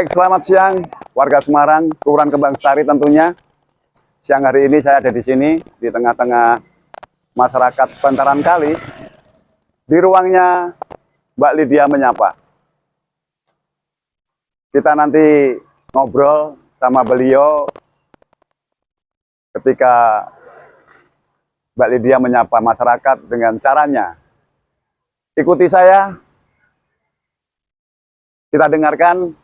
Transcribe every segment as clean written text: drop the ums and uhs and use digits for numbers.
Baik, selamat siang warga Semarang, Kelurahan Kembang Sari tentunya. Siang hari ini saya ada di sini di tengah-tengah masyarakat Bantaran Kali. Di ruangnya Mbak Lydia Menyapa. Kita nanti ngobrol sama beliau ketika Mbak Lydia menyapa masyarakat dengan caranya. Ikuti saya, kita dengarkan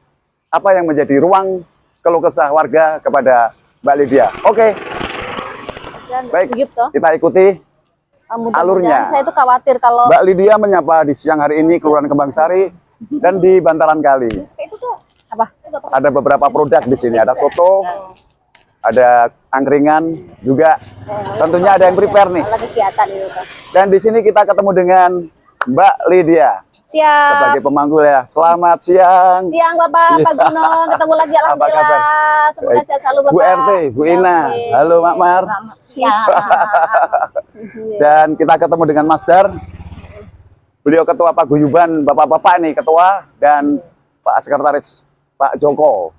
apa yang menjadi ruang keluh kesah warga kepada Mbak Lydia. Oke, baik, kita ikuti alurnya. Saya itu khawatir kalau Mbak Lydia menyapa di siang hari ini Kelurahan Kembang Sari dan di Bantaran Kali. apa? Ada beberapa produk di sini, ada soto, ada angkringan juga. Tentunya ada yang prepare nih. Ada kegiatan itu. Dan di sini kita ketemu dengan Mbak Lydia Siap. sebagai pemanggul ya. Selamat siang. Siang Bapak, Pak Gunung, ketemu lagi alhamdulillah. Semoga sehat selalu Bapak. Bu RT, Bu Ina. Halo Mak Mar. Siap. Dan kita ketemu dengan Mas Dar. Beliau ketua paguyuban, bapak-bapak nih ketua, dan Pak Sekretaris Pak Joko.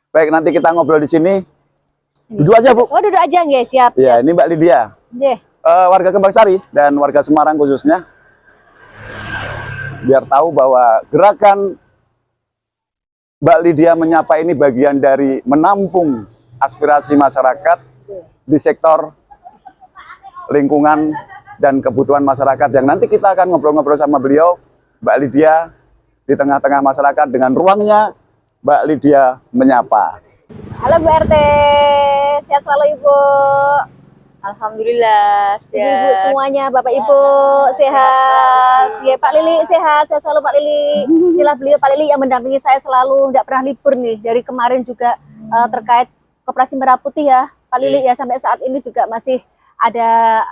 Baik, nanti kita ngobrol di sini. Duduk aja, Bu. Oh, duduk aja nggih, siap. Ya, ini Mbak Lydia. Nggih. Warga Kembang Sari dan warga Semarang khususnya. Biar tahu bahwa gerakan Mbak Lydia Menyapa ini bagian dari menampung aspirasi masyarakat di sektor lingkungan dan kebutuhan masyarakat, yang nanti kita akan ngobrol-ngobrol sama beliau, Mbak Lydia, di tengah-tengah masyarakat dengan ruangnya Mbak Lydia Menyapa. Halo Bu RT, sehat selalu Ibu. Alhamdulillah sehat. Ibu semuanya, Bapak Ibu sehat. Ya Pak Lili sehat selalu Pak Lili. Inilah beliau Pak Lili yang mendampingi saya selalu, tidak pernah libur nih. Dari kemarin juga terkait Koperasi Merah Putih ya Pak Lili ya, sampai saat ini juga masih ada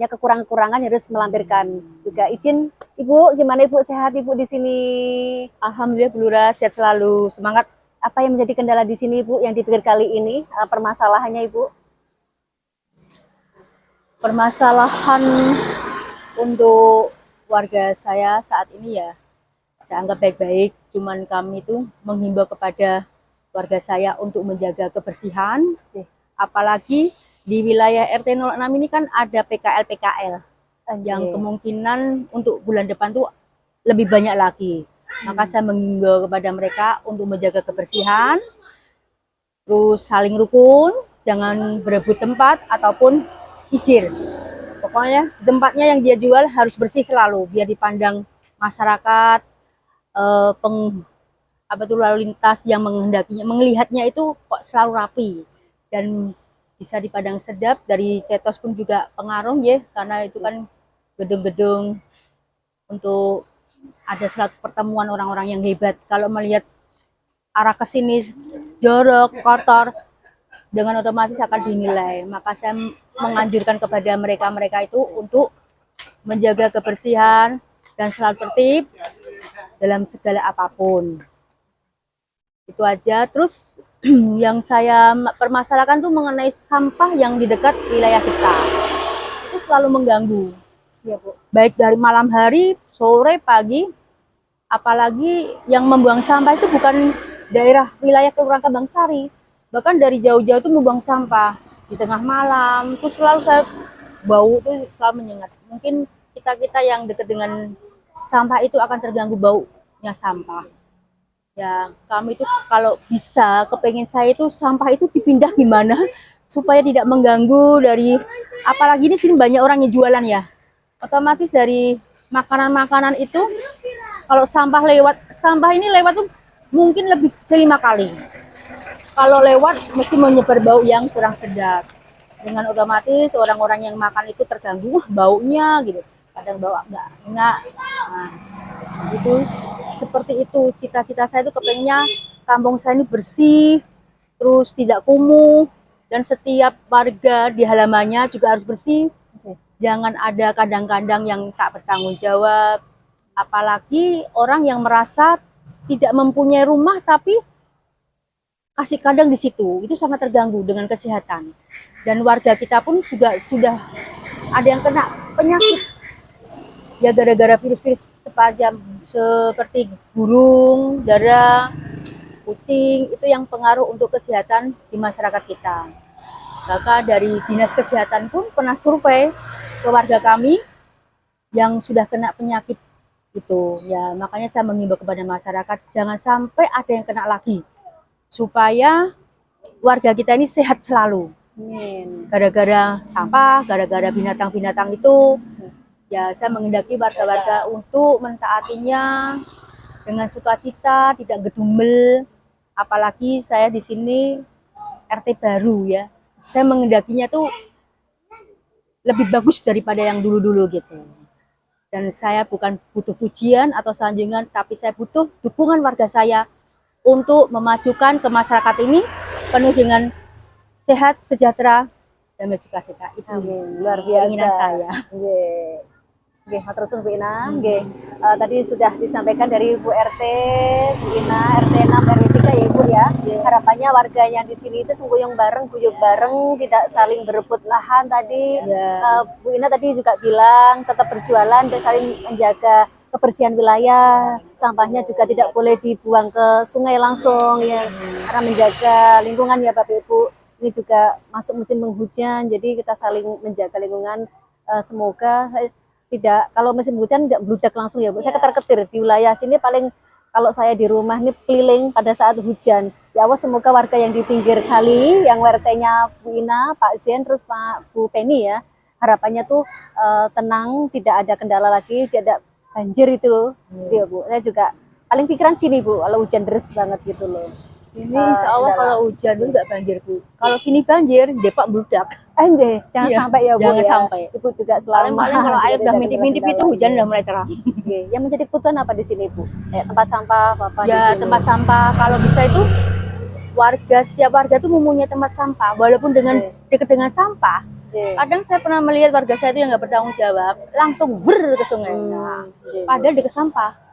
kekurangan-kekurangan yang harus melampirkan. Juga izin Ibu, gimana Ibu, sehat Ibu di sini? Alhamdulillah Bu Lurah sehat selalu, semangat. Apa yang menjadi kendala di sini Ibu yang dipikir kali ini, permasalahannya Ibu? Permasalahan untuk warga saya saat ini ya, saya anggap baik-baik. Cuman kami itu menghimbau kepada warga saya untuk menjaga kebersihan. Apalagi di wilayah RT 06 ini kan ada PKL yang kemungkinan untuk bulan depan tuh lebih banyak lagi. Maka saya menghimbau kepada mereka untuk menjaga kebersihan, terus saling rukun, jangan berebut tempat ataupun hijir. Pokoknya tempatnya yang dia jual harus bersih selalu, biar dipandang masyarakat, lalu lintas yang menghendakinya, melihatnya itu kok selalu rapi dan bisa dipandang sedap. Dari Cetos pun juga pengaruh ya, karena itu kan gedung-gedung untuk ada suatu pertemuan orang-orang yang hebat. Kalau melihat arah ke sini jorok, kotor, dengan otomatis akan dinilai. Maka saya menganjurkan kepada mereka itu untuk menjaga kebersihan dan selalu tertib dalam segala apapun. Itu aja. Terus yang saya permasalahkan tuh mengenai sampah yang di dekat wilayah kita. Itu selalu mengganggu. Ya, Bu. Baik dari malam hari, sore, pagi, apalagi yang membuang sampah itu bukan daerah wilayah Kelurahan Kembang Sari, bahkan dari jauh-jauh itu membuang sampah di tengah malam. Itu selalu saya bau itu selalu menyengat. Mungkin kita yang dekat dengan sampah itu akan terganggu baunya sampah. Ya, kami itu kalau bisa, kepengen saya itu sampah itu dipindah gimana supaya tidak mengganggu dari, apalagi di sini banyak orang yang jualan ya. Otomatis dari makanan-makanan itu, kalau sampah ini lewat tuh mungkin lebih 5 kali. Kalau lewat mesti menyebar bau yang kurang sedap. Dengan otomatis orang-orang yang makan itu terganggu baunya gitu. Kadang bau enggak enak. Nah, itu seperti itu. Cita-cita saya itu kepengennya kampung saya ini bersih, terus tidak kumuh, dan setiap warga di halamannya juga harus bersih. Jangan ada kandang-kandang yang tak bertanggung jawab. Apalagi orang yang merasa tidak mempunyai rumah tapi kasih kandang di situ, itu sangat terganggu dengan kesehatan. Dan warga kita pun juga sudah ada yang kena penyakit ya gara-gara virus-virus seperti burung, darah, kucing, itu yang pengaruh untuk kesehatan di masyarakat kita. Maka dari Dinas Kesehatan pun pernah survei ke warga kami yang sudah kena penyakit itu. Ya, makanya saya mengimbau kepada masyarakat jangan sampai ada yang kena lagi. Supaya warga kita ini sehat selalu. Amin. Gara-gara sampah, gara-gara binatang-binatang itu, ya saya menghendaki warga-warga untuk mentaatinya dengan sukacita, tidak gedumel. Apalagi saya di sini RT baru ya. Saya menghendakinya tuh lebih bagus daripada yang dulu-dulu gitu. Dan saya bukan butuh pujian atau sanjungan, tapi saya butuh dukungan warga saya untuk memajukan ke masyarakat ini penuh dengan sehat, sejahtera, dan sukacita. Itu Amin. Luar biasa. keinginan saya. Nggih. Nggih, matur suwun Bu Ina. Nggih. Tadi sudah disampaikan dari Bu RT, Bu Ina, RT 6, RW 3 ya Ibu ya. Harapannya warga yang di sini itu sungguh bareng, guyup bareng, tidak saling berebut lahan tadi. Bu Ina tadi juga bilang tetap berjualan dan saling menjaga kebersihan wilayah, sampahnya juga tidak boleh dibuang ke sungai langsung ya, karena menjaga lingkungan ya Bapak Ibu. Ini juga masuk musim penghujan, jadi kita saling menjaga lingkungan. Semoga tidak, kalau musim hujan nggak bludak langsung ya Bu. Saya ketar-ketir di wilayah sini paling kalau saya di rumah ini keliling pada saat hujan. Ya Allah, semoga warga yang di pinggir kali, yang RT-nya Bu Ina, Pak Zen, terus Bu Penny ya, harapannya tuh tenang, tidak ada kendala lagi, tidak ada banjir itu loh. Ya Bu, saya juga paling pikiran sini Bu, kalau hujan deras banget gitu loh. Ini insya Allah kalau hujan itu nggak banjir Bu. Kalau sini banjir, Depok bludak. Anjay, jangan Iya, sampai ya Bu jangan ya. sampai. Ibu juga selamat. Paling kalau air udah mintip-mintip itu hujan udah mulai terang. Oke, yang menjadi kebutuhan apa di sini Bu? Tempat sampah apa di Ya sini? tempat sampah kalau bisa itu warga, setiap warga tuh mempunyai tempat sampah walaupun dengan dekat dengan sampah. Kadang saya pernah melihat warga saya itu yang nggak bertanggung jawab langsung ber ke sungai. Nah, padahal dekat sampah.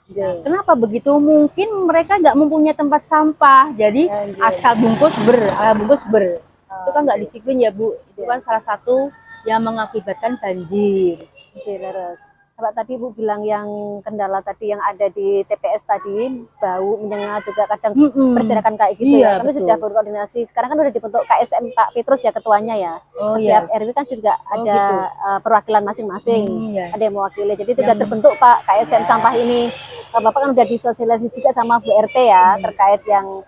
Nah, kenapa begitu? Mungkin mereka nggak mempunyai tempat sampah, jadi asal bungkus ber. Itu kan nggak disiplin ya Bu. Itu kan salah satu yang mengakibatkan banjir. Terus. Bapak tadi Bu bilang yang kendala tadi yang ada di TPS tadi, bau menyengat juga kadang berserakan kayak gitu ya. Iya, Kami betul. sudah berkoordinasi. Sekarang kan udah dibentuk KSM Pak Petrus ya ketuanya ya. Oh, Setiap iya. RW kan juga ada gitu. perwakilan masing-masing. Iya. Ada yang mewakili. Jadi itu sudah terbentuk Pak KSM sampah ini. Bapak kan udah disosialisasi juga sama Bu RT ya terkait yang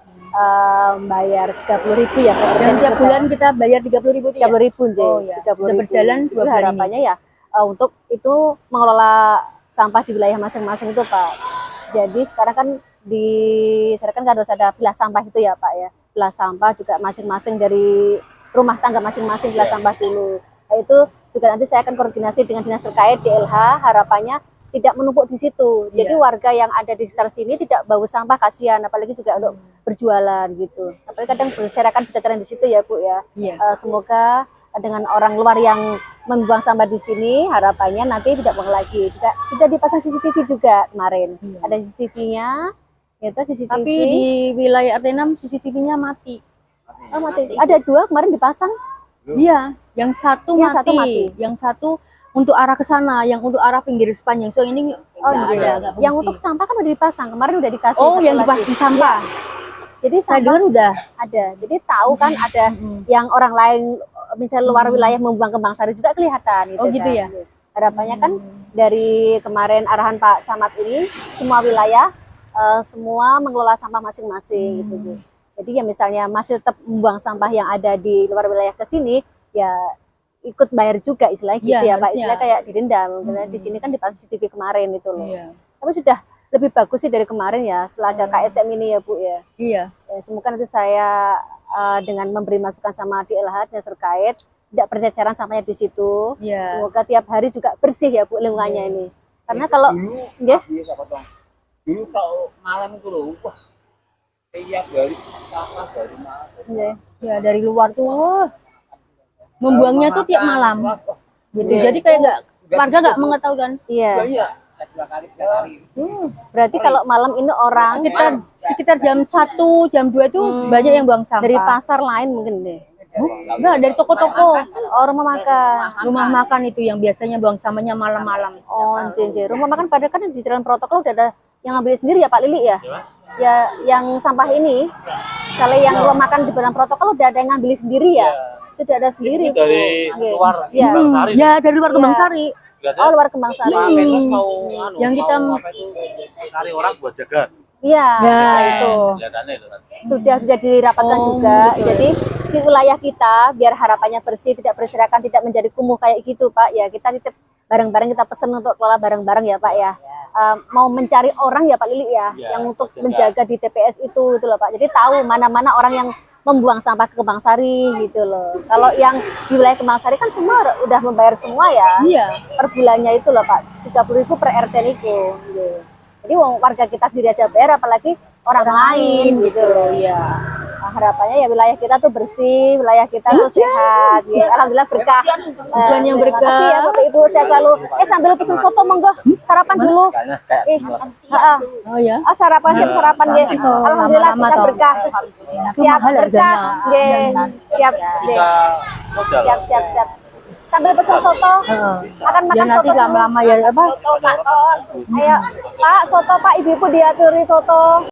bayar 30.000 ya Pak RT. Dan tiap bulan kita bayar 30.000 ya? 30.000 J. Oh, iya. 30.000. Sudah berjalan Jadi 2 bulan harapannya ya untuk itu mengelola sampah di wilayah masing-masing itu Pak. Jadi sekarang kan disarankan kan harus ada pilah sampah itu ya Pak ya. Pilah sampah juga masing-masing dari rumah tangga masing-masing pilah sampah dulu. Nah, itu juga nanti saya akan koordinasi dengan dinas terkait DLH, harapannya tidak menumpuk di situ. Jadi warga yang ada di sekitar sini tidak bau sampah, kasihan, apalagi juga untuk berjualan gitu. Apalagi kadang berserakan di situ ya Bu ya. Semoga dengan orang luar yang membuang sampah di sini, harapannya nanti tidak buang lagi. Juga sudah dipasang CCTV juga kemarin. Ada CCTV-nya. Itu CCTV. Tapi di wilayah RT 6 CCTV-nya mati. Oh, mati. Ada 2 kemarin dipasang. Iya, yang satu mati. Yang satu untuk arah ke sana, yang untuk arah pinggir sepanjang. So ini ada. Yang untuk sampah kan udah dipasang. Kemarin udah dikasih Oh, satu yang lagi. dipasang sampah. Ya. Jadi Saya sampah dengar udah ada. Jadi tahu kan ada yang orang lain misalnya luar wilayah membuang Kembang Sari juga kelihatan gitu. Oh, gitu kan. ya. Harapannya kan dari kemarin arahan Pak Camat ini semua wilayah semua mengelola sampah masing-masing gitu. Jadi ya misalnya masih tetap membuang sampah yang ada di luar wilayah ke sini ya ikut bayar juga istilahnya gitu ya Pak. Istilahnya kayak didenda. Di sini kan dipasang CCTV kemarin itu loh. Tapi sudah lebih bagus sih dari kemarin ya setelah ada KSM ini ya Bu ya. Iya. Ya, semoga nanti saya dengan memberi masukan sama DLH yang terkait tidak berceceran sampahnya di situ. Semoga tiap hari juga bersih ya Bu lingkungannya ini. Karena kalau dulu kalau malam itu loh, wah tiap hari sampah dari malam. Ya dari luar tuh membuangnya tuh tiap malam. Gitu. Jadi kayak warga nggak mengetahui kan. Iya. 2 kali 3 kali. Berarti kalau malam ini orang Sekitar jam 1, jam 2 itu banyak yang buang sampah. dari pasar lain mungkin deh. Enggak, dari toko-toko. Rumah makan. Rumah makan itu yang biasanya buang sampahnya malam-malam. Oh, jenjer. Rumah makan pada kan di jalan protokol udah ada yang ngambil sendiri ya Pak Lili ya? ya yang sampah ini, misalnya yang ruang makan di Badan Protokol udah ada yang ngambil sendiri ya. Sudah ada sendiri. Ini dari Nggih. luar Iya. Kembang Sari. Ya dari luar Iya. Kembang Sari. Nggak ada. Oh, luar Kembang Sari. Pak Menhub mau anu, Yang kita- mau apa itu cari orang buat jaga. Iya, Ya. nah itu. Kelihatannya itu kan. Sudah dirapatkan Oh, juga. gitu. Jadi di wilayah kita biar harapannya bersih, tidak berserakan, tidak menjadi kumuh kayak gitu, Pak. Ya, kita titip bareng-bareng, kita pesen untuk kelola bareng-bareng ya, Pak ya. Mau mencari orang ya Pak Lili ya, Ya, yang untuk jaga. menjaga di TPS itu loh Pak. Jadi tahu mana-mana orang yang membuang sampah ke Kembang Sari gitu loh. Kalau yang di wilayah Kembang Sari kan semua udah membayar semua ya. Iya. Per bulannya itu loh Pak, 30.000 per RT niku. Jadi warga kita sendiri aja bayar, apalagi orang lain gitu loh. Iya. Nah, harapannya ya wilayah kita tuh bersih, wilayah kita tuh sehat. Ya, alhamdulillah berkah. Hujan yang Terima berkah. kasih ya Bapak Ibu, saya selalu sambil pesen soto monggo, sarapan dulu. Kayaknya kayak Heeh. Oh ya. Sarapan siap sarapan nggih. Alhamdulillah Lama-lama kita toh. berkah. Itu Siap mahal berkah. harganya. Nggih. Siap nggih. kita modal. Siap. Sambil pesen soto. Akan Ya makan nanti soto. lama-lama ya apa? Soto Pak. Ayo Pak, soto Pak, ibu-ibu diaturi soto.